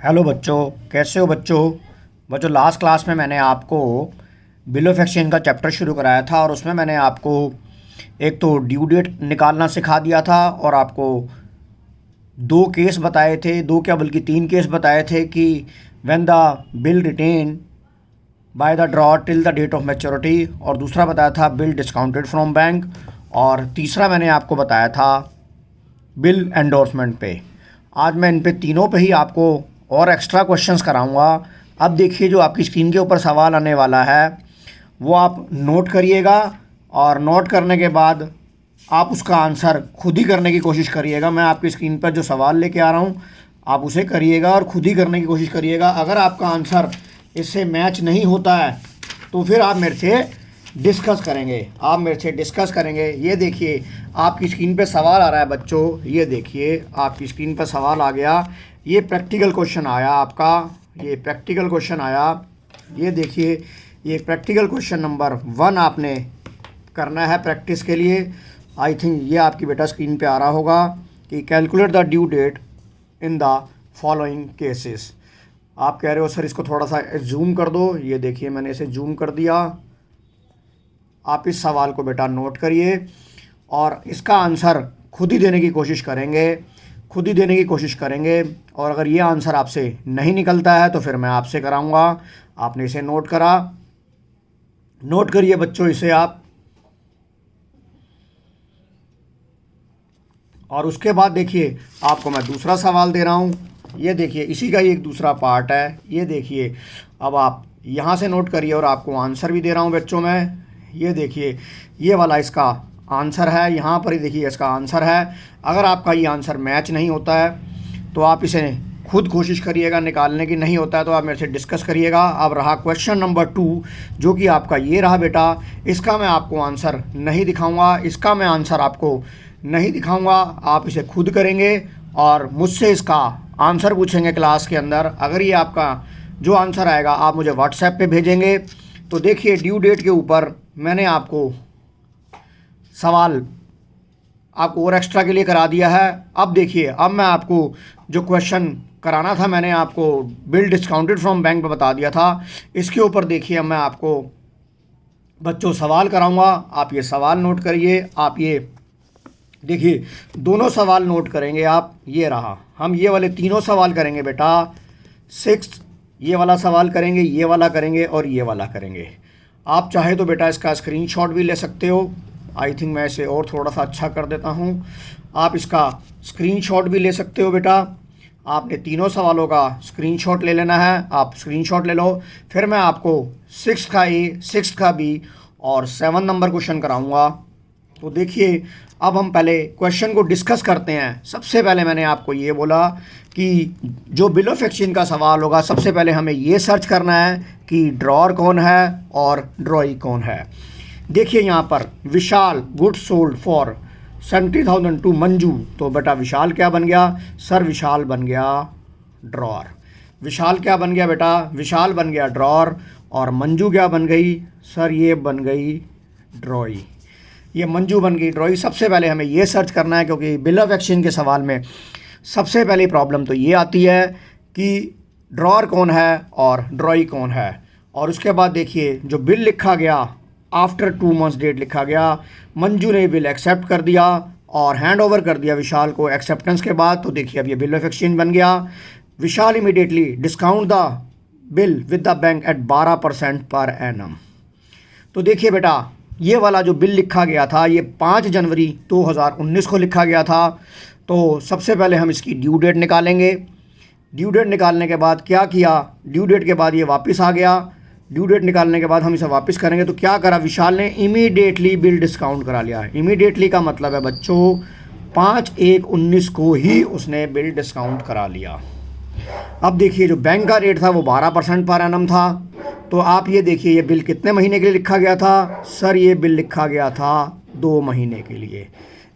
Hello बच्चों, कैसे हो बच्चों लास्ट क्लास में मैंने आपको बिल ऑफ एक्सचेंज का चैप्टर शुरू कराया था और उसमें मैंने आपको एक तो ड्यू डेट निकालना सिखा दिया था और आपको दो केस बताए थे, दो क्या बल्कि तीन केस बताए थे कि when the bill retained by the drawee till the date of maturity, और दूसरा बताया था बिल डिस्काउंटेड फ्रॉम बैंक, और तीसरा मैंने आपको बताया था बिल एंडोर्समेंट पे। आज मैं इन पे तीनों पे ही आपको और एक्स्ट्रा क्वेश्चंस कराऊंगा। अब देखिए, जो आपकी स्क्रीन के ऊपर सवाल आने वाला है वो आप नोट करिएगा और नोट करने के बाद आप उसका आंसर खुद ही करने की कोशिश करिएगा। मैं आपकी स्क्रीन पर जो सवाल लेके आ रहा हूँ आप उसे करिएगा और खुद ही करने की कोशिश करिएगा। अगर आपका आंसर इससे मैच नहीं होता है तो फिर आप मेरे से डिस्कस करेंगे। ये देखिए, आपकी स्क्रीन पे सवाल आ रहा है बच्चों, ये देखिए आपकी स्क्रीन पे सवाल आ गया। ये प्रैक्टिकल क्वेश्चन आया आपका, ये प्रैक्टिकल क्वेश्चन आया। ये देखिए, ये प्रैक्टिकल क्वेश्चन नंबर 1 आपने करना है प्रैक्टिस के लिए। आई थिंक ये आपकी बेटा स्क्रीन पे आ रहा होगा कि calculate the due date in the following cases. आप कह रहे हो सर इसको थोड़ा सा जूम कर दो। ये देखिए, मैंने इसे जूम कर दिया। आप इस सवाल को बेटा नोट करिए और इसका आंसर खुद ही देने की कोशिश करेंगे। और अगर ये आंसर आपसे नहीं निकलता है तो फिर मैं आपसे कराऊंगा। आपने इसे नोट करिए बच्चों इसे आप। और उसके बाद देखिए, आपको मैं दूसरा सवाल दे रहा हूँ। ये देखिए, इसी का ही एक दूसरा पार्ट है। ये देखिए, अब आप यहाँ से नोट करिए और आपको आंसर भी दे रहा हूँ बच्चों मैं। ये देखिए, ये वाला इसका आंसर है, यहाँ पर ही देखिए इसका आंसर है। अगर आपका ये आंसर मैच नहीं होता है तो आप इसे खुद कोशिश करिएगा निकालने की, नहीं होता है तो आप मेरे से डिस्कस करिएगा। अब रहा क्वेश्चन नंबर 2, जो कि आपका ये रहा बेटा। इसका मैं आपको आंसर नहीं दिखाऊंगा, आप इसे खुद करेंगे और मुझसे इसका आंसर पूछेंगे क्लास के अंदर। अगर ये आपका जो आंसर आएगा आप मुझे व्हाट्सएप पे भेजेंगे। तो देखिए, ड्यू डेट के ऊपर मैंने आपको सवाल आपको और एक्स्ट्रा के लिए करा दिया है। अब देखिए, अब मैं आपको जो क्वेश्चन कराना था मैंने आपको बिल डिस्काउंटेड फ्रॉम बैंक पे बता दिया था। इसके ऊपर देखिए, अब मैं आपको बच्चों सवाल कराऊंगा। आप ये सवाल नोट करिए। आप ये देखिए, दोनों सवाल नोट करेंगे आप। ये रहा, हम ये वाले तीनों सवाल करेंगे बेटा। 6 ये वाला सवाल करेंगे, ये वाला करेंगे और ये वाला करेंगे। आप चाहे तो बेटा इसका स्क्रीनशॉट भी ले सकते हो। आई थिंक मैं इसे और थोड़ा सा अच्छा कर देता हूँ। आप इसका स्क्रीनशॉट भी ले सकते हो बेटा। आपने तीनों सवालों का स्क्रीनशॉट ले लेना है। आप स्क्रीनशॉट ले लो, फिर मैं आपको 6 का ए, 6 का बी और 7 नंबर क्वेश्चन कराऊंगा। तो देखिए, अब हम पहले क्वेश्चन को डिस्कस करते हैं। सबसे पहले मैंने आपको ये बोला कि जो बिल ऑफ एक्सचेंज का सवाल होगा, सबसे पहले हमें ये सर्च करना है कि ड्रॉअर कौन है और ड्रॉई कौन है। देखिए यहाँ पर Vishal goods sold for 70,000 to Manju. तो बेटा विशाल क्या बन गया सर? विशाल बन गया ड्रॉअर। विशाल क्या बन गया बेटा? विशाल बन गया ड्रॉअर। और मंजू क्या बन गई सर? ये बन गई ड्रॉई। ये मंजू बन गई ड्रॉई। सबसे पहले हमें ये सर्च करना है, क्योंकि बिल ऑफ एक्सचेंज के सवाल में सबसे पहली प्रॉब्लम तो ये आती है कि ड्रॉअर कौन है और ड्रॉई कौन है। और उसके बाद देखिए, जो बिल लिखा गया आफ्टर 2 मंथ्स डेट लिखा गया। मंजू ने बिल एक्सेप्ट कर दिया और हैंड ओवर कर दिया विशाल को एक्सेप्टेंस के बाद। तो देखिए, अब ये बिल ऑफ एक्सचेंज बन गया। Vishal immediately discount the bill with the bank at 12% per annum. तो देखिए बेटा, ये वाला जो बिल लिखा गया था ये 5 जनवरी 2019 को लिखा गया था। तो सबसे पहले हम इसकी ड्यू डेट निकालेंगे। ड्यू डेट निकालने के बाद क्या किया, ड्यू डेट के बाद ये वापस आ गया। ड्यू डेट निकालने के बाद हम इसे वापस करेंगे। तो क्या करा विशाल ने? इमीडिएटली बिल डिस्काउंट करा लिया। इमीडिएटली का मतलब है बच्चों 5/1/19 को ही उसने बिल डिस्काउंट करा लिया। अब देखिए, जो बैंक का रेट था वो 12% पर एनम था। तो आप ये देखिए, ये बिल कितने महीने के लिए लिखा गया था सर? ये बिल लिखा गया था 2 महीने के लिए।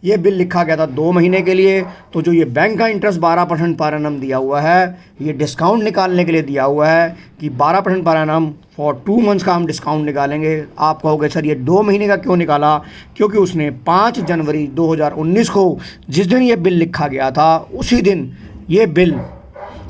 ये बिल लिखा गया था 2 महीने के लिए। तो जो ये बैंक का इंटरेस्ट 12% पर एनम दिया हुआ है, ये डिस्काउंट निकालने के लिए दिया हुआ है कि 12% पर एनम फॉर 2 मंथ्स का हम डिस्काउंट निकालेंगे। आप कहोगे सर ये 2 महीने का क्यों निकाला? क्योंकि उसने 5 जनवरी 2019 को जिस दिन ये बिल लिखा गया था उसी दिन ये बिल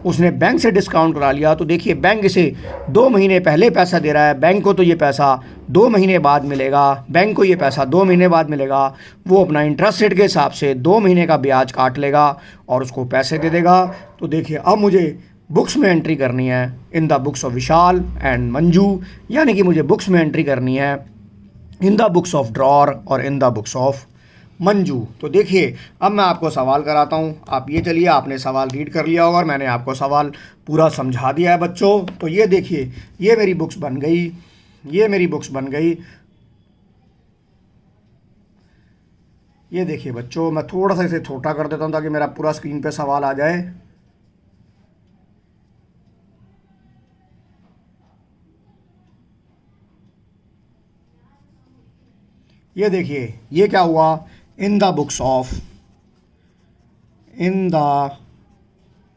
उसने बैंक से डिस्काउंट करा लिया, तो देखिए बैंक इसे 2 महीने पहले पैसा दे रहा है, बैंक को तो ये पैसा 2 महीने बाद मिलेगा, बैंक को ये पैसा 2 महीने बाद मिलेगा। वो अपना इंटरेस्ट रेट के हिसाब से 2 महीने का ब्याज काट लेगा और उसको पैसे दे देगा। तो देखिए अब मुझे बुक्स में एंट्री करनी है in the books of Vishal and Manju, यानी कि मुझे बुक्स में एंट्री करनी है in the books of drawer और in the books of Manju. तो देखिए अब मैं आपको सवाल कराता हूँ। आप ये चलिए, आपने सवाल रीड कर लिया होगा और मैंने आपको सवाल पूरा समझा दिया है बच्चों। तो ये देखिए, ये मेरी बुक्स बन गई, ये मेरी बुक्स बन गई। ये देखिए बच्चों, मैं थोड़ा सा इसे छोटा कर देता हूँ ताकि मेरा पूरा स्क्रीन पे सवाल आ जाए। ये देखिए, ये क्या हुआ, in the books of, in the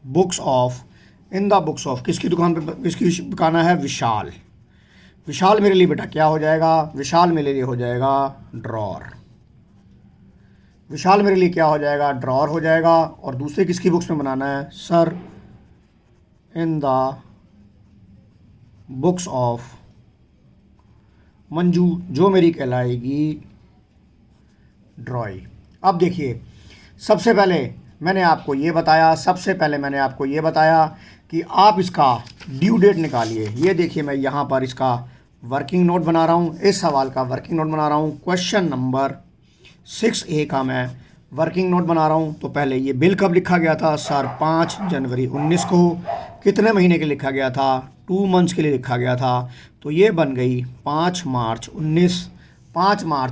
books of, in the books of किसकी दुकान पे, किसकी दुकान है, विशाल। विशाल मेरे लिए बेटा क्या हो जाएगा, विशाल मेरे लिए हो जाएगा ड्रॉर। विशाल मेरे लिए क्या हो जाएगा, ड्रॉर हो जाएगा। और दूसरे किसकी बुक्स में बनाना है, sir, in the books of Manju, जो मेरी कहलाएगी ड्रॉई। अब देखिए, सबसे पहले मैंने आपको ये बताया, कि आप इसका ड्यू डेट निकालिए। ये देखिए, मैं यहाँ पर इसका वर्किंग नोट बना रहा हूँ, इस सवाल का वर्किंग नोट बना रहा हूँ। क्वेश्चन नंबर 6A का मैं वर्किंग नोट बना रहा हूँ। तो पहले ये बिल कब लिखा गया था, सर 5 जनवरी 19 को। कितने महीने के लिखा गया था, 2 मंथ्स के लिए लिखा गया था। तो ये बन गई 5 मार्च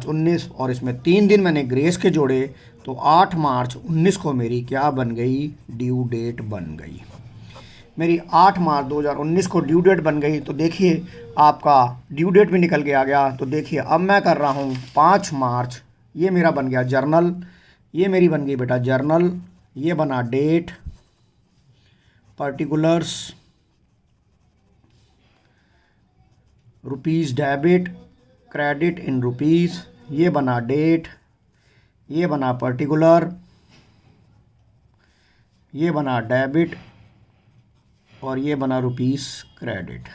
19, और इसमें 3 दिन मैंने ग्रेस के जोड़े, तो 8 मार्च 19 को मेरी क्या बन गई, ड्यू डेट बन गई। मेरी 8 मार्च 2019 को ड्यू डेट बन गई। तो देखिए आपका ड्यू डेट भी निकल के आ गया। तो देखिए अब मैं कर रहा हूँ 5 मार्च, ये मेरा बन गया जर्नल, ये मेरी बन गई बेटा जर्नल, ये बना date, particulars, rupees debit, credit in rupees, ये बना डेट, ये बना पर्टिकुलर, ये बना डेबिट, और ये बना रुपीज़ क्रेडिट।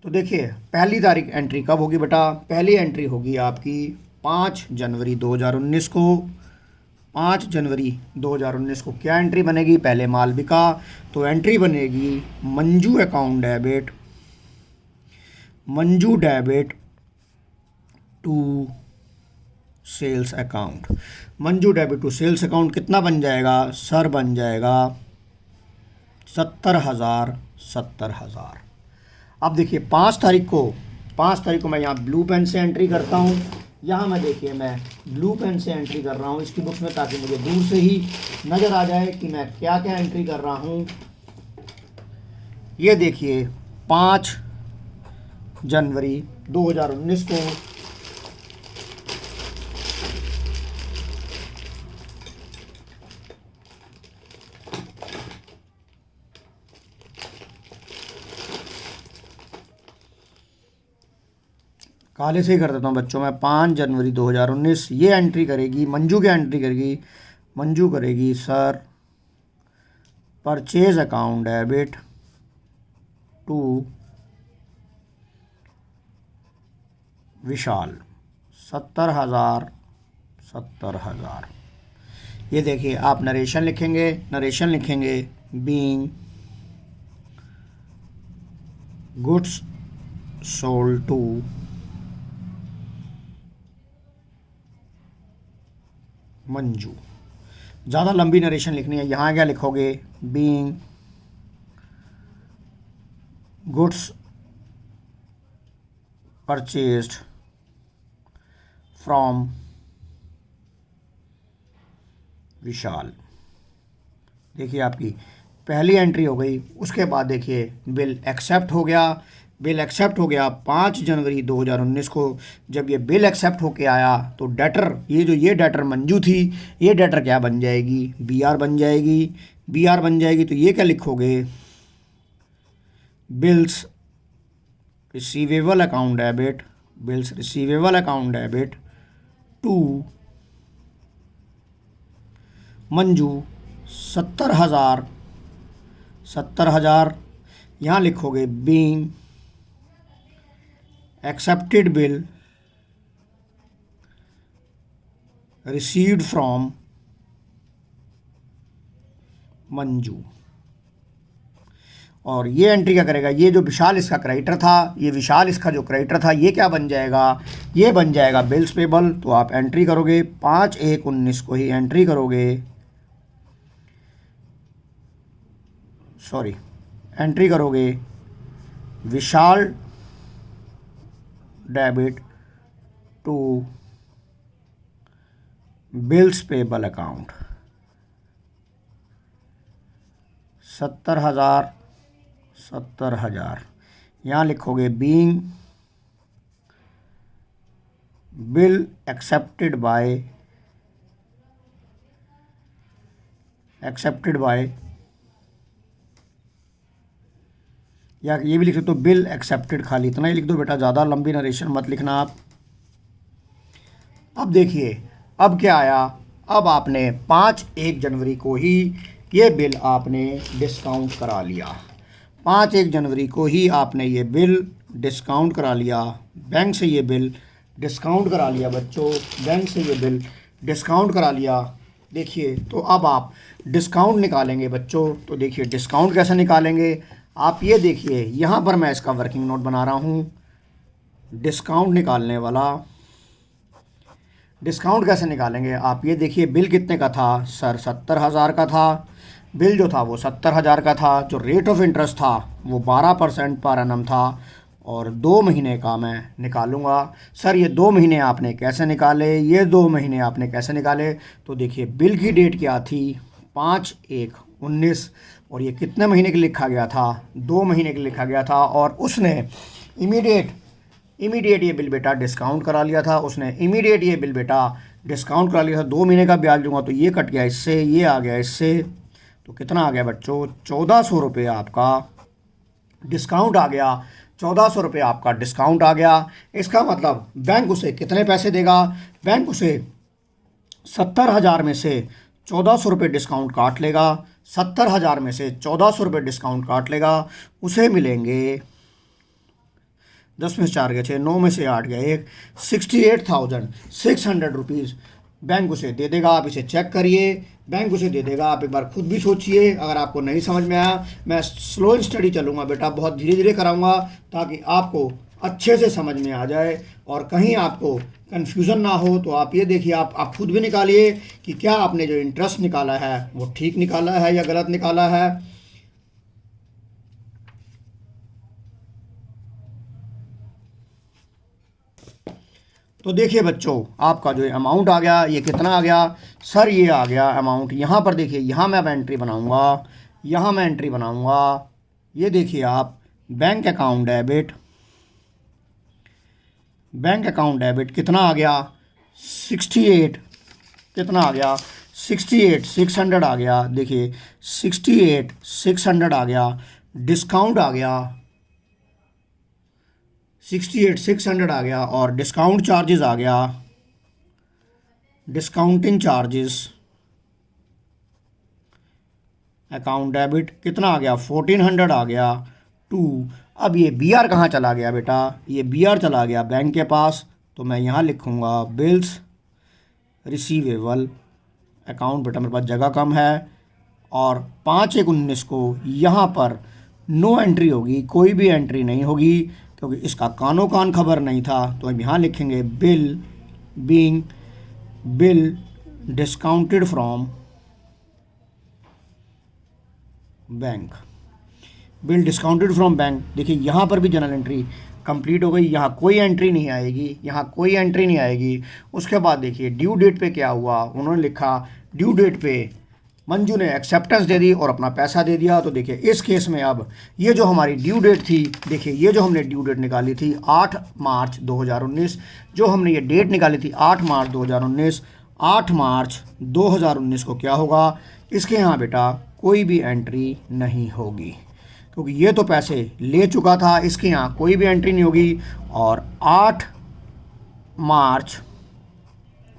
तो देखिए पहली तारीख एंट्री कब होगी बेटा, पहली एंट्री होगी आपकी 5 जनवरी 2019 को। 5 जनवरी 2019 को क्या एंट्री बनेगी, पहले माल बिका, तो एंट्री बनेगी Manju account debit, Manju debit to sales account. Manju debit to sales account कितना बन जाएगा, सर बन जाएगा 70,000। अब देखिए 5 तारीख को मैं यहाँ ब्लू पेन से एंट्री करता हूँ। यहाँ मैं देखिए, मैं ब्लू पेन से एंट्री कर रहा हूँ इसकी बुक्स में, ताकि मुझे दूर से ही नज़र आ जाए कि मैं क्या क्या एंट्री कर रहा हूँ। ये देखिए 5 जनवरी 2019 को काले से ही कर देता हूँ बच्चों, मैं 5 जनवरी 2019 ये एंट्री करेगी मंजू, क्या एंट्री करेगी, मंजू करेगी sir purchase account debit to Vishal 70,000। ये देखिए आप नरेशन लिखेंगे, being goods sold to Manju. ज़्यादा लंबी नरेशन लिखनी है, यहाँ क्या लिखोगे, being goods purchased from Vishal. देखिए आपकी पहली एंट्री हो गई। उसके बाद देखिए बिल एक्सेप्ट हो गया 5 जनवरी 2019 को। जब ये बिल एक्सेप्ट होके आया तो डेटर, ये डेटर मंजू थी, ये डेटर क्या बन जाएगी, बीआर बन जाएगी। तो ये क्या लिखोगे, bills receivable account debit to Manju 70,000 70,000। यहाँ लिखोगे being accepted bill received from Manju. और ये एंट्री क्या करेगा, ये जो विशाल इसका क्रेडिटर था, ये विशाल इसका जो क्रेडिटर था, ये क्या बन जाएगा, ये बन जाएगा बिल्स पेबल। तो आप एंट्री करोगे 5/1/19 को ही एंट्री करोगे, सॉरी एंट्री करोगे Vishal debit to bills payable account 70,000। यहाँ लिखोगे बीइंग बिल एक्सेप्टेड बाय या ये भी लिख सकते हो बिल एक्सेप्टेड, खाली इतना ही लिख दो बेटा, ज़्यादा लंबी नरेशन मत लिखना आप। अब देखिए अब क्या आया, अब आपने 5/1 जनवरी को ही ये बिल आपने डिस्काउंट करा लिया। 5/1 जनवरी को ही आपने ये बिल डिस्काउंट करा लिया, बैंक से ये बिल डिस्काउंट करा लिया बच्चों, बैंक से ये बिल डिस्काउंट करा लिया। देखिए तो अब आप डिस्काउंट निकालेंगे बच्चों, तो देखिए डिस्काउंट कैसे निकालेंगे आप, ये देखिए यहाँ पर मैं इसका वर्किंग नोट बना रहा हूँ। डिस्काउंट निकालने वाला, डिस्काउंट कैसे निकालेंगे आप, ये देखिए बिल कितने का था सर, 70,000 का था। बिल जो था वो 70,000 का था, जो रेट ऑफ इंटरेस्ट था वो 12% पर एनम था, और 2 महीने का मैं निकालूंगा। सर ये 2 महीने आपने कैसे निकाले, ये 2 महीने आपने कैसे निकाले, तो देखिए बिल की डेट क्या थी 5/1/19, और ये कितने महीने के लिखा गया था, 2 महीने के लिखा गया था। और उसने इमीडिएट ये बिल बेटा डिस्काउंट करा लिया था, उसने इमीडिएट ये बिल बेटा डिस्काउंट करा लिया था। 2 महीने का ब्याज दूंगा तो ये कट गया इससे, ये आ गया इससे, तो कितना आ गया बच्चों 1400 रुपये आपका डिस्काउंट आ गया। 1400 रुपये आपका डिस्काउंट आ गया। इसका मतलब बैंक उसे कितने पैसे देगा, बैंक उसे 70,000 में से 1400 रुपये डिस्काउंट काट लेगा, 70,000 में से 1400 रुपये डिस्काउंट काट लेगा, उसे मिलेंगे 10 में से 4 गए 6, 9 में से 8 गए 1, 68,600 रुपीज़ बैंक उसे दे देगा। आप इसे चेक करिए, बैंक उसे दे देगा। आप एक बार खुद भी सोचिए, अगर आपको नहीं समझ में आया मैं स्लो स्टडी चलूँगा बेटा, बहुत धीरे धीरे कराऊंगा ताकि आपको अच्छे से समझ में आ जाए और कहीं आपको कन्फ्यूज़न ना हो। तो आप ये देखिए, आप खुद भी निकालिए कि क्या आपने जो इंटरेस्ट निकाला है वो ठीक निकाला है या गलत निकाला है। तो देखिए बच्चों, आपका जो अमाउंट आ गया ये कितना आ गया सर, ये आ गया अमाउंट। यहाँ पर देखिए, यहाँ मैं अब एंट्री बनाऊँगा, यहाँ मैं एंट्री बनाऊँगा। ये देखिए आप, bank account debit, bank account debit कितना आ गया 68, कितना आ गया 68,600 आ गया। देखिए 68,600 आ गया, डिस्काउंट आ गया 68,600 आ गया, और डिस्काउंट चार्जेस आ गया, डिस्काउंटिंग चार्जेस अकाउंट डेबिट कितना आ गया 1,400 आ गया 2। अब ये BR कहाँ चला गया बेटा, ये BR चला गया बैंक के पास, तो मैं यहाँ लिखूँगा बिल्स रिसीवेबल अकाउंट। बेटा मेरे पास जगह कम है, और 5/1/19 को यहाँ पर नो एंट्री होगी, कोई भी एंट्री नहीं होगी क्योंकि इसका कानो कान खबर नहीं था। तो हम यहाँ लिखेंगे bill being bill discounted from bank, bill discounted from bank. देखिए यहाँ पर भी जनरल एंट्री कंप्लीट हो गई, यहाँ कोई एंट्री नहीं आएगी, यहाँ कोई एंट्री नहीं आएगी। उसके बाद देखिए ड्यू डेट पे क्या हुआ, उन्होंने लिखा ड्यू डेट पे मंजू ने एक्सेप्टेंस दे दी और अपना पैसा दे दिया। तो देखिए इस केस में अब ये जो हमारी ड्यू डेट थी, देखिए ये जो हमने ड्यू डेट निकाली थी 8 मार्च 2019, जो हमने ये डेट निकाली थी 8 मार्च 2019, 8 मार्च 2019 को क्या होगा, इसके यहाँ बेटा कोई भी एंट्री नहीं होगी क्योंकि ये तो पैसे ले चुका था, इसके यहाँ कोई भी एंट्री नहीं होगी। और 8 मार्च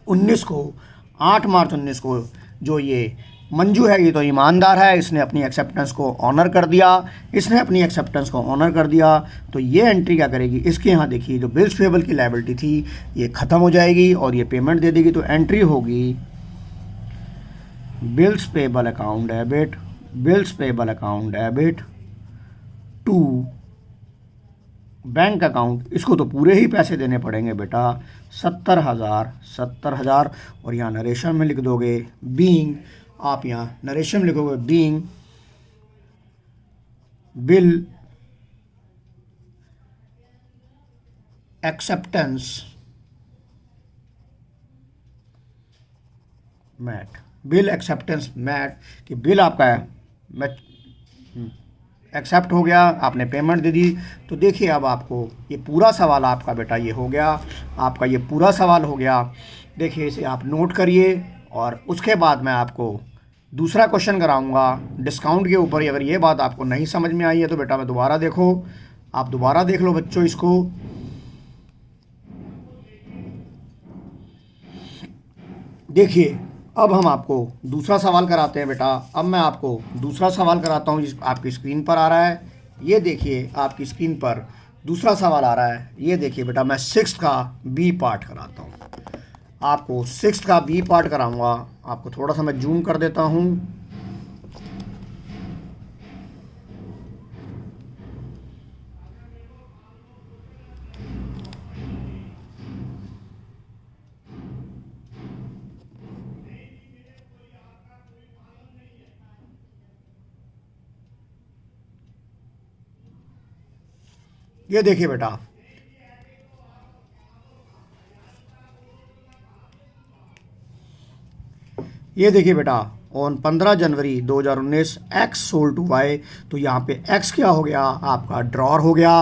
19 को जो ये मंजू है ये तो ईमानदार है, इसने अपनी एक्सेप्टेंस को ऑनर कर दिया, इसने अपनी एक्सेप्टेंस को ऑनर कर दिया। तो ये एंट्री क्या करेगी, इसके यहाँ देखिए जो बिल्स पेबल की लायबिलिटी थी ये ख़त्म हो जाएगी और ये पेमेंट दे देगी। तो एंट्री होगी bills payable account debit, bills payable account debit to bank account. इसको तो पूरे ही पैसे देने पड़ेंगे बेटा, 70,000 और यहाँ नरेशन में लिख दोगे बीइंग, आप यहाँ नरेशन में लिखोगे being bill acceptance met, bill acceptance met कि बिल आपका एक्सेप्ट हो गया, आपने पेमेंट दे दी। तो देखिए अब आपको ये पूरा सवाल आपका बेटा ये हो गया, आपका ये पूरा सवाल हो गया। देखिए इसे आप नोट करिए और उसके बाद मैं आपको दूसरा क्वेश्चन कराऊंगा डिस्काउंट के ऊपर। अगर ये बात आपको नहीं समझ में आई है तो बेटा मैं दोबारा देखो, आप दोबारा देख लो बच्चों इसको। देखिए अब हम आपको दूसरा सवाल कराते हैं बेटा। अब मैं आपको दूसरा सवाल कराता हूँ जिस आपकी स्क्रीन पर आ रहा है। ये देखिए आपकी स्क्रीन पर दूसरा सवाल आ रहा है। ये देखिए बेटा मैं 6th का बी पार्ट कराता हूँ, आपको 6th का बी पार्ट कराऊंगा। आपको थोड़ा सा मैं जूम कर देता हूँ। ये देखिए बेटा ये देखिए बेटा on 15 January 2019 X sold to Y. तो यहाँ पे एक्स क्या हो गया आपका ड्रॉर हो गया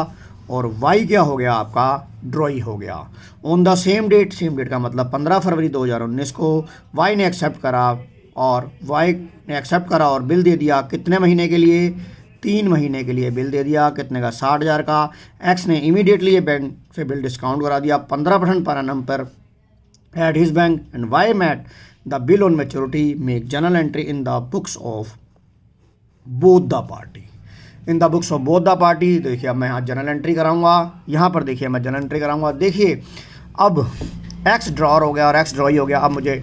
और वाई क्या हो गया आपका ड्रॉई हो गया। On the same date, same date का मतलब 15 फरवरी 2019 को वाई ने एक्सेप्ट करा और बिल दे दिया कितने महीने के लिए, 3 महीने के लिए बिल दे दिया। कितने का, 60,000 का। एक्स ने इमीडिएटली ये बैंक से बिल डिस्काउंट करा दिया 15% पर एनम पर at his bank and Y met the bill on maturity make general entry in the books of both the party, in the books of both the party. देखिए अब मैं यहाँ general entry कराऊंगा, यहाँ पर देखिए मैं जनरल एंट्री कराऊंगा। देखिए अब एक्स ड्रॉर हो गया और एक्स ड्रॉई हो गया। अब मुझे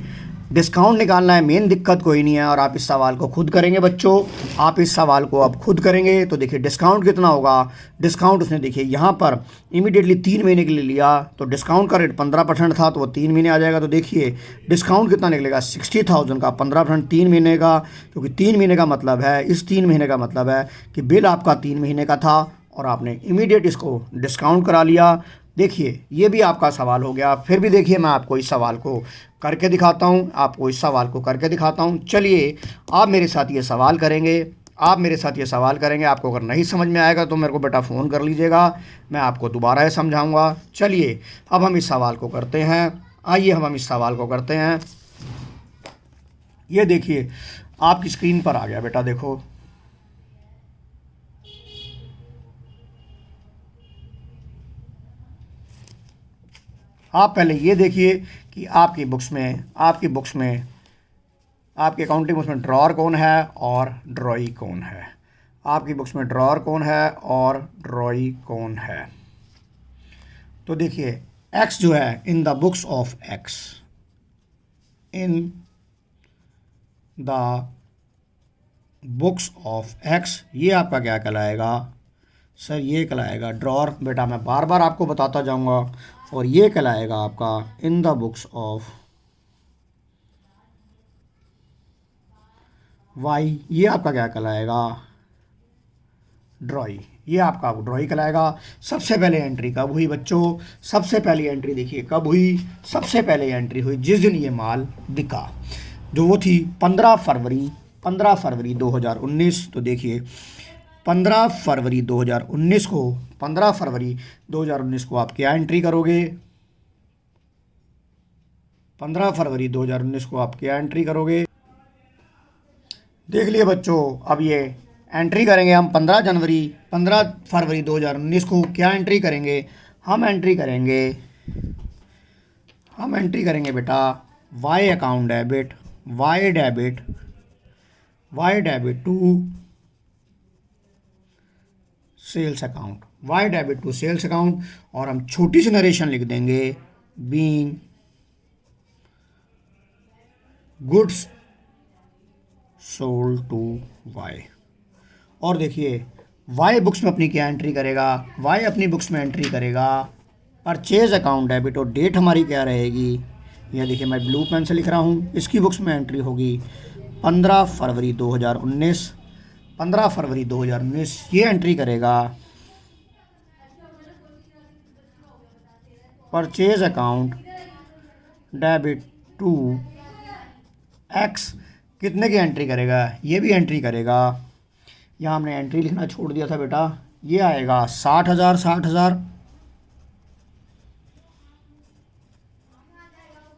डिस्काउंट निकालना है, मेन दिक्कत कोई नहीं है और आप इस सवाल को खुद करेंगे बच्चों, आप इस सवाल को अब खुद करेंगे। तो देखिए डिस्काउंट कितना होगा, डिस्काउंट उसने देखिए यहाँ पर इमीडिएटली 3 महीने के लिए लिया तो डिस्काउंट का रेट 15% था तो वो 3 महीने आ जाएगा। तो देखिए डिस्काउंट कितना निकलेगा, 60,000 का 15% 3 महीने का, क्योंकि 3 महीने का मतलब है, इस 3 महीने का मतलब है कि बिल आपका 3 महीने का था और आपने इमीडिएट इसको डिस्काउंट करा लिया। देखिए ये भी आपका सवाल हो गया। फिर भी देखिए मैं आपको इस सवाल को करके दिखाता हूँ, आपको इस सवाल को करके दिखाता हूँ। चलिए आप मेरे साथ ये सवाल करेंगे, आप मेरे साथ ये सवाल करेंगे। आपको अगर नहीं समझ में आएगा तो मेरे को बेटा फ़ोन कर लीजिएगा, मैं आपको दोबारा ये समझाऊँगा। चलिए अब हम इस सवाल को करते हैं, आइए हम इस सवाल को करते हैं। ये देखिए आपकी स्क्रीन पर आ गया बेटा, देखो आप पहले ये देखिए कि आपकी बुक्स में आपकी अकाउंटिंग बुक्स में ड्रॉर कौन है और ड्रॉई कौन है। आपकी बुक्स में ड्रॉर कौन है और ड्रॉई कौन है। तो देखिए एक्स जो है in the books of x, in the books of x, ये आपका क्या कहलाएगा सर, ये कहलाएगा ड्रॉर। बेटा मैं बार बार आपको बताता जाऊंगा। और ये कहलाएगा आपका in the books of Y, ये आपका क्या कहलाएगा ड्रॉई, ये आपका ड्रॉई कहलाएगा। सबसे पहले एंट्री कब हुई बच्चों, सबसे पहली एंट्री देखिए कब हुई, सबसे पहले एंट्री हुई जिस दिन ये माल बिका, जो वो थी 15 फरवरी 2019। तो देखिए 15 फरवरी 2019 को आप क्या एंट्री करोगे, 15 फरवरी 2019 को आप क्या एंट्री करोगे। देख लिए बच्चों, अब ये एंट्री करेंगे हम 15 फरवरी 2019 को क्या एंट्री करेंगे, हम एंट्री करेंगे बेटा Y account debit, Y debit Y debit to sales account, Y debit to sales account, और हम छोटी सी नरेशन लिख देंगे, being goods sold to Y. और देखिए वाई बुक्स में अपनी क्या एंट्री करेगा, वाई अपनी बुक्स में एंट्री करेगा परचेज अकाउंट डेबिट, और डेट हमारी क्या रहेगी, यह देखिए मैं ब्लू पेन से लिख रहा हूँ, इसकी बुक्स में एंट्री होगी 15 फरवरी 2019, 15 फरवरी 2019 ये एंट्री करेगा purchase account debit to X, कितने की एंट्री करेगा, ये भी एंट्री करेगा, यहाँ हमने एंट्री लिखना छोड़ दिया था बेटा, ये आएगा 60,000, 60,000,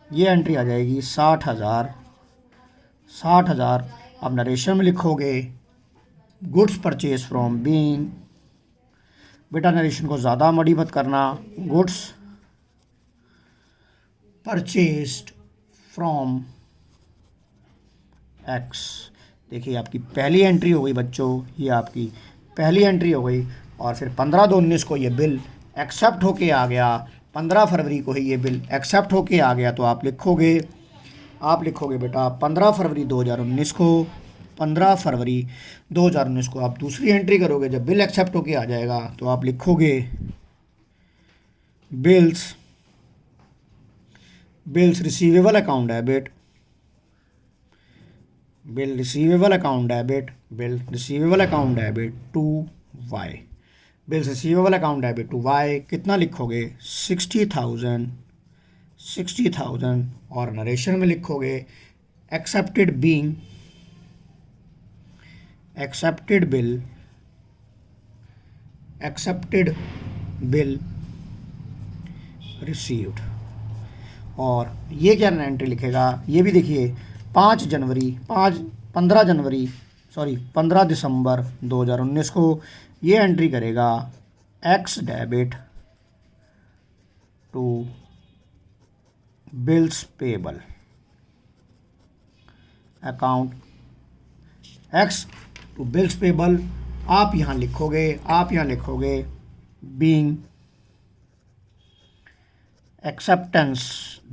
ये एंट्री आ जाएगी 60,000, 60,000। अब नरेशन में लिखोगे गुड्स परचेज फ्रॉम बीइंग, बेटा नरेशन को ज़्यादा मड़ी मत करना, गुड्स परचेज्ड फ्रॉम एक्स। देखिए आपकी पहली एंट्री हो गई बच्चों, ये आपकी पहली एंट्री हो गई, और फिर 15/2/19 को ये बिल एक्सेप्ट होके आ गया, 15 फरवरी को ही ये बिल एक्सेप्ट होके आ गया, तो आप लिखोगे बेटा 15 फरवरी 2019 को, 15 फरवरी 2019 को आप दूसरी एंट्री करोगे, जब बिल एक्सेप्ट होके आ जाएगा तो आप लिखोगे bills receivable account debit, bill receivable account debit to Y, bills receivable account debit to Y, कितना लिखोगे 60,000, और नरेशन में लिखोगे एक्सेप्टेड बिल रिसीव्ड, और ये क्या एंट्री लिखेगा, ये भी देखिए 15 दिसंबर 2019 को ये एंट्री करेगा X debit to bills payable account, X to bills payable, आप यहाँ लिखोगे बीइंग एक्सेप्टेंस,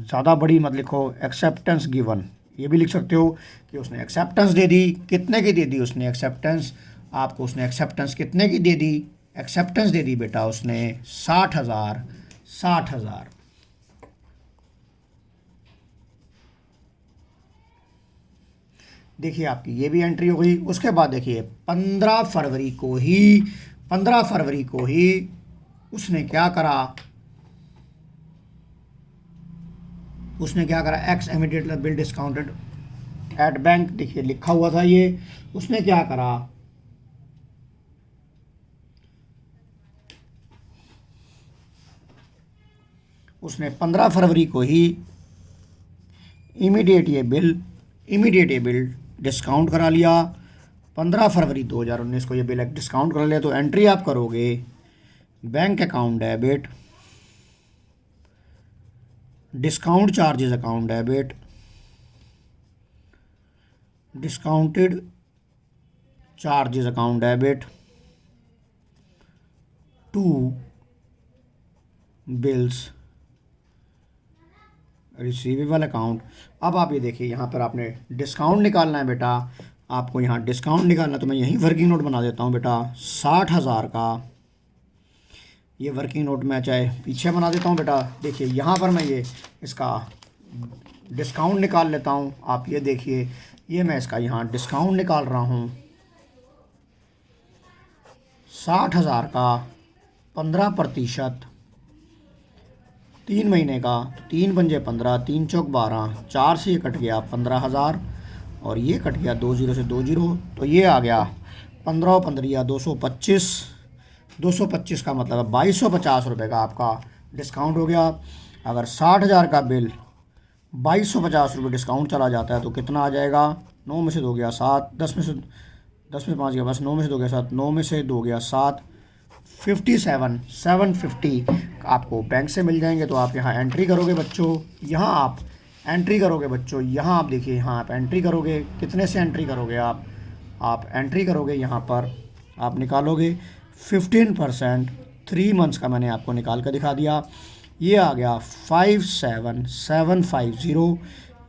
ज़्यादा बड़ी मत लिखो, एक्सेप्टेंस गिवन, ये भी लिख सकते हो कि उसने एक्सेप्टेंस दे दी, कितने की दे दी उसने एक्सेप्टेंस, आपको उसने एक्सेप्टेंस कितने की दे दी, एक्सेप्टेंस दे दी बेटा उसने 60,000। देखिए आपकी ये भी एंट्री हो गई। उसके बाद देखिए 15 फरवरी को ही उसने क्या करा, x immediate bill discounted at bank, देखिए लिखा हुआ था ये, उसने क्या करा, उसने 15 फरवरी को ही इमीडिएट ये बिल डिस्काउंट करा लिया, 15 फरवरी 2019 को ये बिल डिस्काउंट करा लिया, तो एंट्री आप करोगे bank account debit discount charges account debit, discounted charges account debit to bills receivable account. अब आप ये देखिए यहाँ पर आपने डिस्काउंट निकालना है बेटा, आपको यहाँ डिस्काउंट निकालना, तो मैं यहीं वर्किंग नोट बना देता हूँ बेटा 60,000 का, ये वर्किंग नोट मैं चाहे पीछे बना देता हूँ बेटा। देखिए यहाँ पर मैं ये इसका डिस्काउंट निकाल लेता हूँ, आप ये देखिए, ये मैं इसका यहाँ डिस्काउंट निकाल रहा हूँ 60,000 का 15%, 3 महीने का, 3 पंजे 15, 3 चौक 12, 4 से ये कट गया 15,000, और ये कट गया 20 से 20, तो ये आ गया 15 15 225 का मतलब है 2250 रुपये का आपका डिस्काउंट हो गया। अगर 60,000 का बिल 2250 रुपये डिस्काउंट चला जाता है तो कितना आ जाएगा, 9 में से 2 गया 7, 10 में 5 गया बस, 9 में से 2 गया 7, 9 में से 2 गया 7, 750 आपको बैंक से मिल जाएंगे। तो आप यहाँ एंट्री करोगे बच्चों, यहाँ आप एंट्री करोगे बच्चों, यहाँ आप देखिए, यहाँ आप एंट्री करोगे, कितने से एंट्री करोगे आप आप एंट्री करोगे, यहाँ पर आप निकालोगे 15%, 3 मंथ्स का मैंने आपको निकाल कर दिखा दिया। ये आ गया 57750,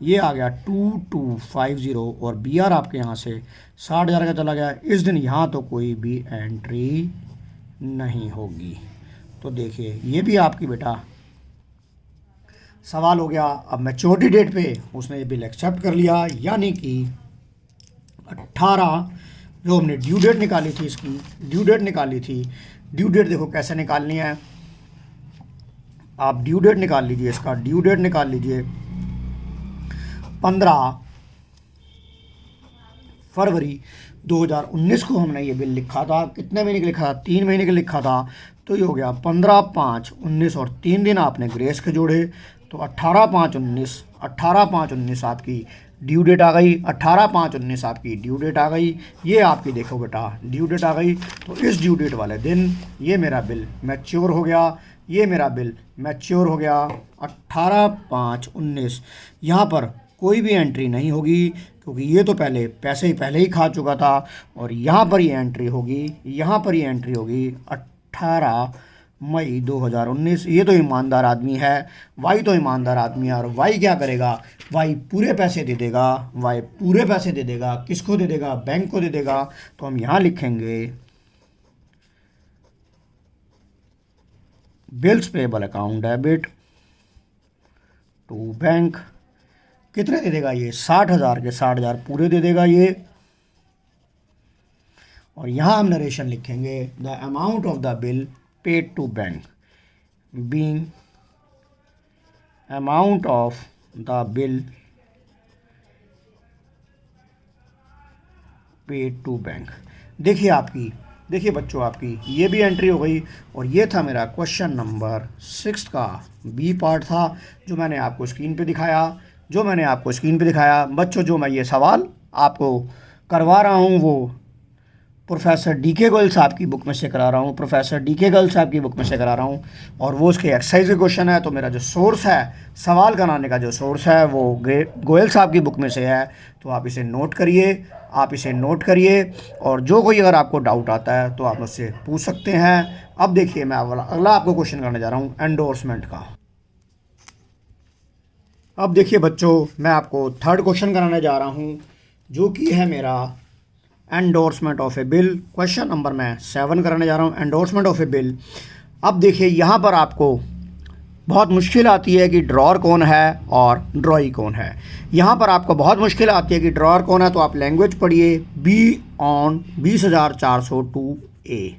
ये आ गया 2250 और BR आपके यहाँ से 60,000 का चला गया। इस दिन यहाँ तो कोई भी एंट्री नहीं होगी। तो देखिए ये भी आपकी बेटा सवाल हो गया। अब मैच्योरिटी डेट पे उसने ये बिल एक्सेप्ट कर लिया, यानी कि 18 जो हमने ड्यू डेट निकाली थी, इसकी ड्यू डेट निकाली थी। ड्यू डेट देखो कैसे निकालनी है, आप ड्यू डेट निकाल लीजिए, इसका ड्यू डेट निकाल लीजिए 15 फरवरी 2019 को हमने ये बिल लिखा था। कितने महीने का लिखा था? 3 महीने का लिखा था। तो ये हो गया 15/5/19 और 3 दिन आपने ग्रेस के जोड़े, तो 18/5/19, 18/5/19 आपकी ड्यू डेट आ गई। 18/5/19 आपकी ड्यू डेट आ गई। ये आपकी देखो बेटा ड्यू डेट आ गई। तो इस ड्यू डेट वाले दिन ये मेरा बिल मैच्योर हो गया, ये मेरा बिल मैच्योर हो गया 18/5/19। यहाँ पर कोई भी एंट्री नहीं होगी क्योंकि ये तो पैसे ही पहले ही खा चुका था। और यहाँ पर ये एंट्री होगी, यहाँ पर ये एंट्री होगी 18 मई 2019। ये तो ईमानदार आदमी है, वाई तो ईमानदार आदमी है। और वाई क्या करेगा? वाई पूरे पैसे दे देगा, वाई पूरे पैसे दे देगा। किसको दे देगा? बैंक को दे देगा। तो हम यहाँ लिखेंगे bills payable account debit to bank. कितने दे देगा ये? 60,000 के 60,000 पूरे दे देगा ये। और यहाँ हम नरेशन लिखेंगे the amount of the bill paid to bank being amount of the bill paid to bank. देखिए बच्चों आपकी ये भी एंट्री हो गई। और ये था मेरा क्वेश्चन नंबर 6 का बी पार्ट था जो मैंने आपको स्क्रीन पे दिखाया। बच्चों जो मैं ये सवाल आपको करवा रहा हूँ वो प्रोफेसर DK गोयल साहब की बुक में से करा रहा हूँ, और वो उसके एक्सरसाइज के क्वेश्चन है। तो मेरा जो सोर्स है सवाल कराने का जो सोर्स है वो गोयल साहब की बुक में से है। तो आप इसे नोट करिए, और जो कोई अगर आपको डाउट आता है तो आप मुझसे पूछ सकते हैं। अब देखिए मैं अगला आपको क्वेश्चन करने जा रहा हूँ एंडोर्समेंट का। अब देखिए बच्चों मैं आपको थर्ड क्वेश्चन कराने जा रहा हूँ जो कि है मेरा endorsement of A bill. Question number मैं 7 कराने जा रहा हूँ, एंडोर्समेंट ऑफ ए बिल। अब देखिए यहाँ पर आपको बहुत मुश्किल आती है कि ड्रॉअर कौन है और ड्रॉई कौन है। यहाँ पर आपको बहुत मुश्किल आती है कि ड्रॉअर कौन है। तो आप लैंग्वेज पढ़िए, B on 20,402A,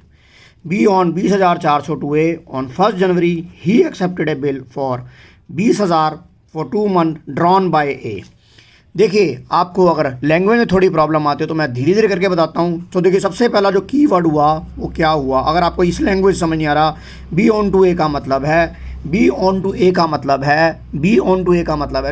B on 20,402A on 1 January ही accepted a bill for 20,000 for 2 month drawn by A. देखिए आपको अगर लैंग्वेज में थोड़ी प्रॉब्लम आती है तो मैं धीरे धीरे करके बताता हूँ। तो देखिए सबसे पहला जो कीवर्ड हुआ वो क्या हुआ, अगर आपको इस लैंग्वेज समझ नहीं आ रहा, बी ऑन टू ए का मतलब है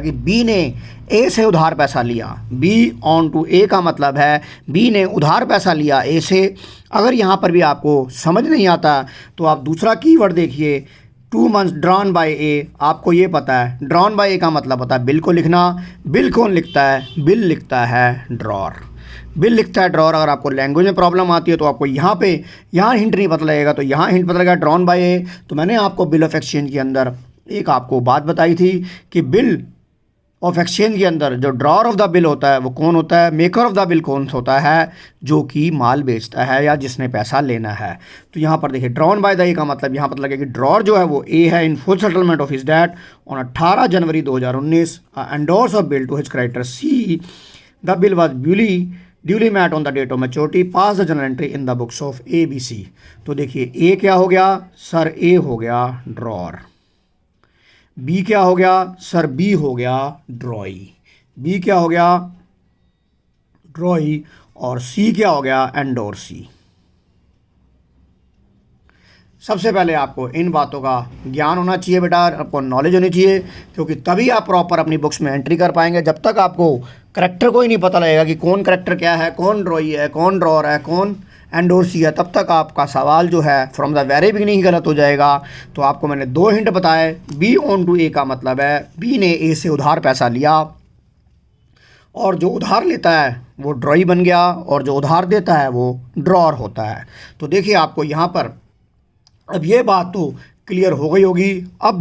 कि बी ने ए से उधार पैसा लिया। बी ऑन टू ए का मतलब है बी ने उधार पैसा लिया ए से। अगर यहाँ पर भी आपको समझ नहीं आता तो आप दूसरा कीवर्ड देखिए, 2 मंथ्स ड्रॉन बाय ए। आपको ये पता है ड्रॉन बाय ए का मतलब होता है बिल को लिखना। बिल कौन लिखता है? बिल लिखता है ड्रॉअर। अगर आपको लैंग्वेज में प्रॉब्लम आती है तो आपको यहाँ हिंट नहीं पता लगेगा, तो यहाँ हिंट पता लगेगा ड्रॉन बाय ए। तो मैंने आपको बिल ऑफ एक्सचेंज के अंदर एक आपको बात बताई थी कि बिल ऑफ एक्सचेंज के अंदर जो ड्रॉअर ऑफ द बिल होता है वो कौन होता है? मेकर ऑफ द बिल कौन होता है? जो कि माल बेचता है या जिसने पैसा लेना है। तो यहाँ पर देखिए ड्रॉन बाय द ए का मतलब यहाँ पता लगेगा कि ड्रॉअर जो है वो ए है in full settlement of his debt on 18 January 2019 endorse of bill to his creditor C. The bill was duly met on the date of maturity, pass the journal entry in the books of ABC। तो देखिए ए क्या हो गया sir? ए हो गया drawer. B क्या हो गया सर? बी हो गया ड्रॉई। और सी क्या हो गया? एंडोर्सी। सबसे पहले आपको इन बातों का ज्ञान होना चाहिए बेटा, आपको नॉलेज होनी चाहिए, क्योंकि तभी आप प्रॉपर अपनी बुक्स में एंट्री कर पाएंगे। जब तक आपको करैक्टर को ही नहीं पता लगेगा कि कौन करैक्टर क्या है, कौन ड्रॉई है, कौन ड्रॉअर है, कौन एंडोर्सी है, तब तक आपका सवाल जो है फ्रॉम द वेरी बिगिनिंग ही गलत हो जाएगा। तो आपको मैंने 2 हिंट बताए। बी ऑन टू ए का मतलब है बी ने ए से उधार पैसा लिया, और जो उधार लेता है वो ड्रॉई बन गया, और जो उधार देता है वो ड्रॉर होता है। तो देखिए आपको यहाँ पर अब ये बात तो क्लियर हो गई होगी। अब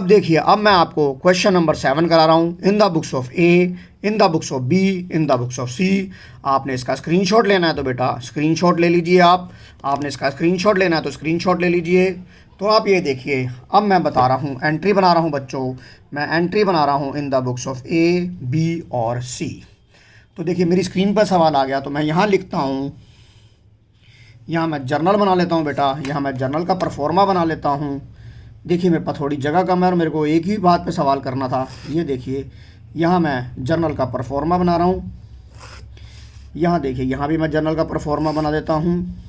देखिए अब मैं आपको क्वेश्चन नंबर 7 करा रहा हूँ। In the books of A, in the books of B, in the books of C. आपने इसका स्क्रीनशॉट लेना है तो बेटा स्क्रीनशॉट ले लीजिए। आपने इसका स्क्रीनशॉट लेना है तो स्क्रीनशॉट ले लीजिए। तो आप ये देखिए, अब मैं बता रहा हूँ, एंट्री बना रहा हूँ बच्चों, मैं एंट्री बना रहा हूँ in the books of A, B और सी। तो देखिए मेरी स्क्रीन पर सवाल आ गया, तो मैं यहाँ लिखता हूँ, यहाँ मैं जर्नल बना लेता हूँ बेटा, यहाँ मैं जर्नल का परफॉर्मा बना लेता हूँ। देखिए मेरे पास थोड़ी जगह कम है और मेरे को एक ही बात पे सवाल करना था। ये देखिए यहाँ मैं जर्नल का परफॉर्मा बना रहा हूँ। यहाँ देखिए यहाँ भी मैं जर्नल का परफॉर्मा बना देता हूँ।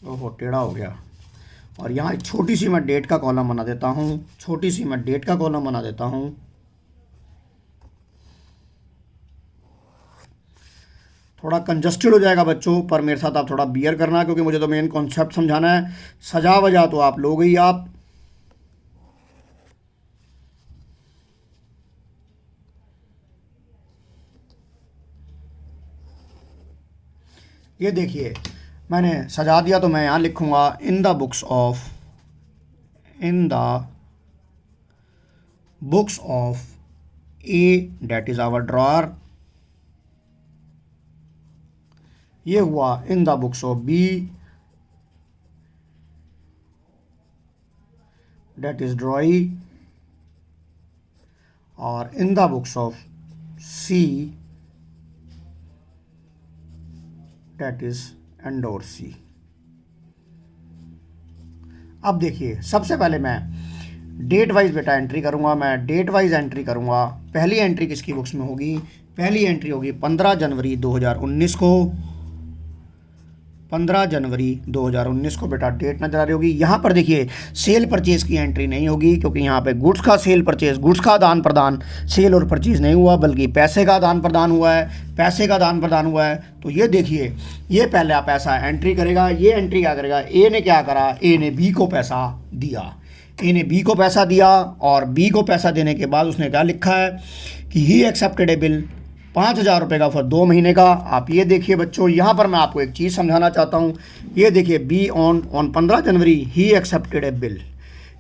ओहो टेढ़ा हो गया। और यहाँ एक छोटी सी मैं डेट का कॉलम बना देता हूँ, छोटी सी मैं डेट का कॉलम बना देता हूँ। थोड़ा कंजस्टेड हो जाएगा बच्चों, पर मेरे साथ आप थोड़ा बियर करना, क्योंकि मुझे तो मेन कॉन्सेप्ट समझाना है। सजा वजा तो आप लोग ही आप। ये देखिए मैंने सजा दिया, तो मैं यहाँ लिखूँगा in the books of A, that is our drawer. ये हुआ in the books of B, that is drawee. और in the books of C, that is endorsee. अब देखिए सबसे पहले मैं डेट वाइज बेटा एंट्री करूंगा, मैं डेट वाइज एंट्री करूंगा। पहली एंट्री किसकी बुक्स में होगी? पहली एंट्री होगी 15 जनवरी 2019 को। 15 जनवरी 2019 को बेटा डेट नजर आ रही होगी। यहाँ पर देखिए सेल परचेज की एंट्री नहीं होगी, क्योंकि यहाँ पे गुड्स का सेल परचेज, गुड्स का आदान प्रदान, सेल और परचेज नहीं हुआ, बल्कि पैसे का आदान प्रदान हुआ है, पैसे का आदान प्रदान हुआ है। तो ये देखिए ये पहले आप पैसा एंट्री करेगा। ये एंट्री क्या करेगा? ए ने क्या करा? ए ने बी को पैसा दिया। ए ने बी को पैसा दिया, और बी को पैसा देने के बाद उसने क्या लिखा है कि ही एक्सेप्टेड ए बिल 5,000 रुपये का फॉर 2 महीने का। आप ये देखिए बच्चों, यहाँ पर मैं आपको एक चीज़ समझाना चाहता हूँ। ये देखिए बी ऑन 15 जनवरी ही accepted a bill,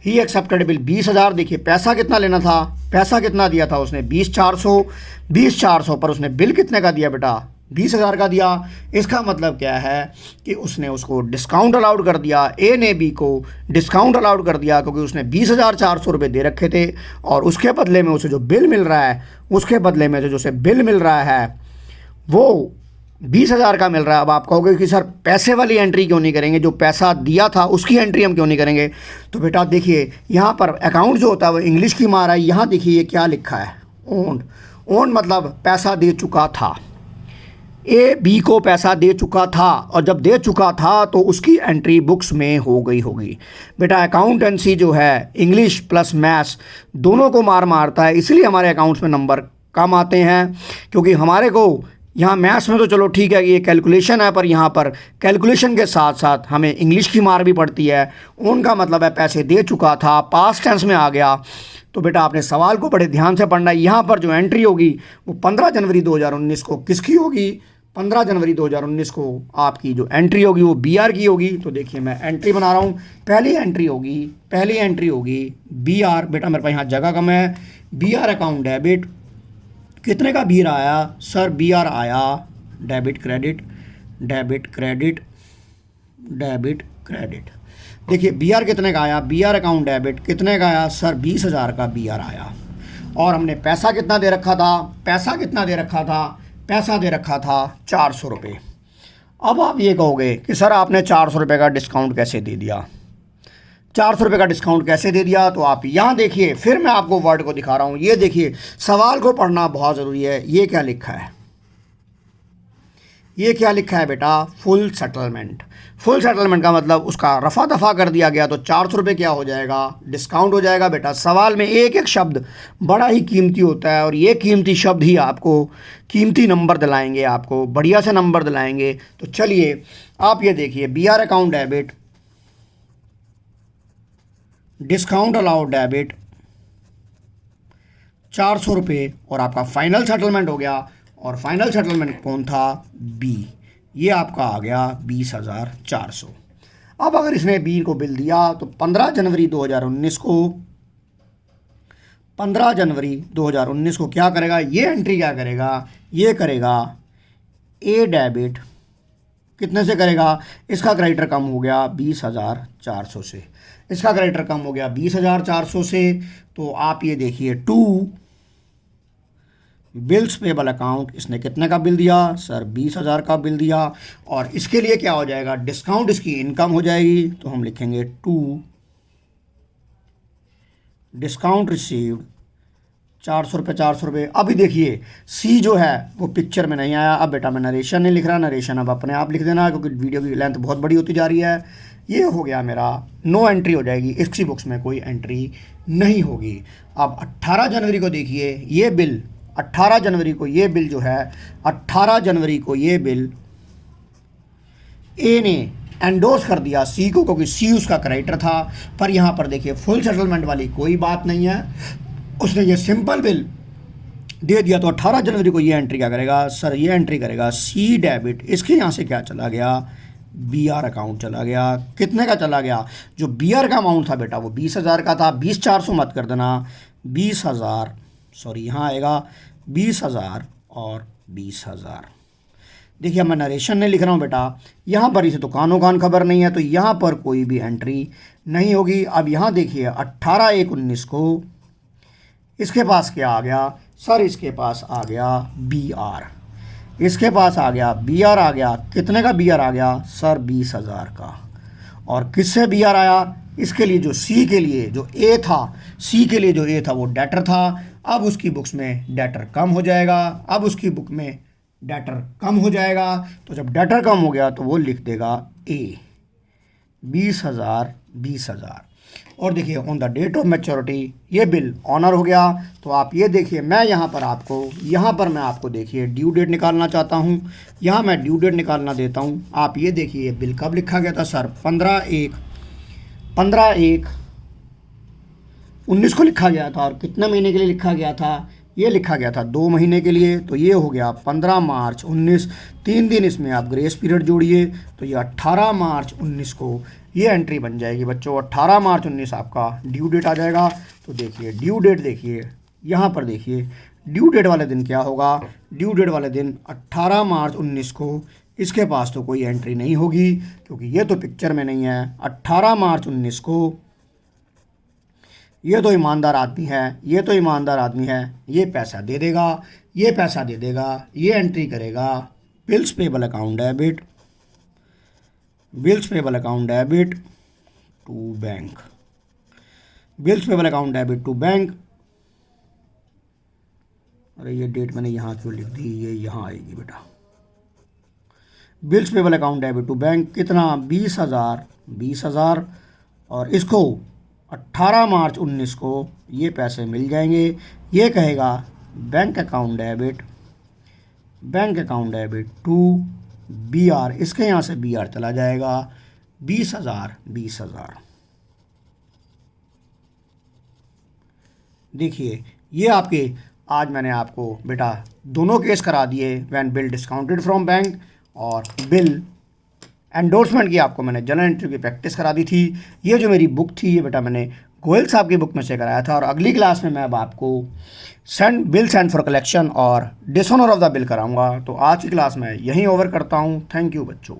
he accepted a bill 20,000। देखिए पैसा कितना लेना था, पैसा कितना दिया था उसने? 20,400 पर उसने बिल कितने का दिया बेटा? 20,000 का दिया। इसका मतलब क्या है कि उसने उसको डिस्काउंट अलाउड कर दिया। ए ने बी को डिस्काउंट अलाउड कर दिया, क्योंकि उसने 20,400 रुपये दे रखे थे, और उसके बदले में उसे जो बिल मिल रहा है, उसके बदले में जो उसे बिल मिल रहा है वो 20,000 का मिल रहा है। अब आप कहोगे कि सर पैसे वाली एंट्री क्यों नहीं करेंगे, जो पैसा दिया था उसकी एंट्री हम क्यों नहीं करेंगे? तो बेटा देखिए यहाँ पर अकाउंट जो होता है वो इंग्लिश की मार है। यहाँ देखिए ये क्या लिखा है? ओन्ड मतलब पैसा दे चुका था। ए बी को पैसा दे चुका था, और जब दे चुका था तो उसकी एंट्री बुक्स में हो गई होगी। बेटा अकाउंटेंसी जो है इंग्लिश प्लस मैथ्स दोनों को मारता है, इसलिए हमारे अकाउंट्स में नंबर कम आते हैं। क्योंकि हमारे को यहाँ मैथ्स में तो चलो ठीक है कि ये कैलकुलेशन है, पर यहाँ पर कैलकुलेशन के साथ साथ हमें इंग्लिश की मार भी पड़ती है। उनका मतलब है पैसे दे चुका था, पास्ट टेंस में आ गया। तो बेटा आपने सवाल को बड़े ध्यान से पढ़ना है। यहाँ पर जो एंट्री होगी वो 15 जनवरी 2019 को किसकी होगी? 15 जनवरी 2019 को आपकी जो एंट्री होगी वो बी आर की होगी। तो देखिए मैं एंट्री बना रहा हूँ। पहली एंट्री होगी बी आर। बेटा मेरे पास यहाँ जगह कम है। बी आर अकाउंट डेबिट, कितने का बी आर आया? सर बी आर आया debit credit, debit credit, debit credit. देखिए बी आर कितने का आया? बी आर अकाउंट डेबिट कितने का आया? सर 20,000 का बी आर आया। और हमने पैसा कितना दे रखा था? पैसा दे रखा था 400 रुपये। अब आप ये कहोगे कि सर आपने 400 रुपये का डिस्काउंट कैसे दे दिया? 400 रुपये का डिस्काउंट कैसे दे दिया? तो आप यहाँ देखिए, फिर मैं आपको वर्ड को दिखा रहा हूँ। ये देखिए सवाल को पढ़ना बहुत ज़रूरी है। ये क्या लिखा है? ये क्या लिखा है बेटा? Full settlement. फुल सेटलमेंट का मतलब उसका रफा दफा कर दिया गया, तो 400 रुपये क्या हो जाएगा? डिस्काउंट हो जाएगा। बेटा सवाल में एक एक शब्द बड़ा ही कीमती होता है, और ये कीमती शब्द ही आपको कीमती नंबर दिलाएंगे, आपको बढ़िया से नंबर दिलाएंगे। तो चलिए आप ये देखिए B R account debit discount allowed debit 400 रुपये और आपका फाइनल सेटलमेंट हो गया। और फाइनल सेटलमेंट कौन था? बी। ये आपका आ गया 20,400। अब अगर इसने बी को बिल दिया तो 15 जनवरी 2019 को 15 जनवरी 2019 को क्या करेगा? ये एंट्री क्या करेगा? ये करेगा ए डेबिट। कितने से करेगा? इसका क्रेडिटर कम हो गया 20,400 से। इसका क्रेडिटर कम हो गया 20,400 से। तो आप ये देखिए टू बिल्स पेबल अकाउंट, इसने कितने का बिल दिया? सर 20,000 का बिल दिया। और इसके लिए क्या हो जाएगा? डिस्काउंट इसकी इनकम हो जाएगी। तो हम लिखेंगे टू डिस्काउंट रिसीव्ड 400 रुपये 400 रुपये। अभी देखिए सी जो है वो पिक्चर में नहीं आया। अब बेटा मैं नरेशन नहीं लिख रहा, नरेशन अब अपने आप लिख देना क्योंकि वीडियो की लेंथ बहुत बड़ी होती जा रही है। ये हो गया मेरा नो एंट्री हो जाएगी, इसकी बुक्स में कोई एंट्री नहीं होगी। अब 18 जनवरी को देखिए ये बिल, 18 जनवरी को ये बिल जो है, 18 जनवरी को ये बिल ए ने एंडोर्स कर दिया सी को क्योंकि सी उसका क्रेडिटर था। पर यहाँ पर देखिए फुल सेटलमेंट वाली कोई बात नहीं है, उसने ये सिंपल बिल दे दिया। तो 18 जनवरी को ये एंट्री क्या करेगा? सर ये एंट्री करेगा सी डेबिट। इसके यहाँ से क्या चला गया? बी आर अकाउंट चला गया। कितने का चला गया? जो बी आर का अमाउंट था बेटा वो 20,000 का था। 20,400 मत कर देना, 20,000 सॉरी यहाँ आएगा 20,000 और 20,000। देखिए मैं नरेशन नहीं लिख रहा हूँ बेटा, यहाँ पर इसे तो कानो कान खबर नहीं है तो यहाँ पर कोई भी एंट्री नहीं होगी। अब यहाँ देखिए 18/1/19 को इसके पास क्या आ गया? सर इसके पास आ गया बी आर। इसके पास आ गया बी आर आ गया। कितने का बी आर आ गया? सर 20,000 का। और किससे बी आर आया? इसके लिए जो सी के लिए जो ए था, सी के लिए जो ए था वो डेटर था। अब उसकी बुक्स में डेटर कम हो जाएगा। अब उसकी बुक में डेटर कम हो जाएगा। तो जब डेटर कम हो गया तो वो लिख देगा ए 20,000 20,000। और देखिए on the date of maturity ये बिल ऑनर हो गया। तो आप ये देखिए मैं यहाँ पर आपको देखिए ड्यू डेट निकालना चाहता हूँ। यहाँ मैं ड्यू डेट निकालना देता हूँ। आप ये देखिए बिल कब लिखा गया था? सर 15/1/19 को लिखा गया था। और कितने महीने के लिए लिखा गया था? ये लिखा गया था 2 महीने के लिए। तो ये हो गया 15 मार्च 19। 3 दिन इसमें आप ग्रेस पीरियड जोड़िए तो ये 18 मार्च 19 को ये एंट्री बन जाएगी बच्चों। 18 मार्च 19 आपका ड्यू डेट आ जाएगा। तो देखिए ड्यू डेट देखिए यहाँ पर देखिए ड्यू डेट वाले दिन क्या होगा? ड्यू डेट वाले दिन 18 मार्च 19 को इसके पास तो कोई एंट्री नहीं होगी क्योंकि ये तो पिक्चर में नहीं है। 18 मार्च 19 को ये तो ईमानदार आदमी है, ये तो ईमानदार आदमी है, ये पैसा दे देगा, ये पैसा दे देगा, ये एंट्री करेगा bills payable account debit, bills payable account debit to bank, bills payable account debit to bank. अरे ये डेट मैंने यहाँ क्यों लिख दी? ये यहाँ आएगी बेटा। Bills payable account debit to bank कितना? 20,000 20,000। और इसको 18 मार्च 19 को ये पैसे मिल जाएंगे। ये कहेगा bank account debit to B R. इसके यहाँ से बी आर चला जाएगा 20,000 20,000। देखिए ये आपके आज मैंने आपको बेटा दोनों केस करा दिए, when bill discounted from bank और बिल एंडोर्समेंट की आपको मैंने जनरल एंट्री की प्रैक्टिस करा दी थी। ये जो मेरी बुक थी ये बेटा मैंने गोयल साहब की बुक में से कराया था। और अगली क्लास में मैं अब आपको सेंड फॉर कलेक्शन और डिसऑनर ऑफ द बिल कराऊंगा। तो आज की क्लास में यहीं ओवर करता हूँ। थैंक यू बच्चों।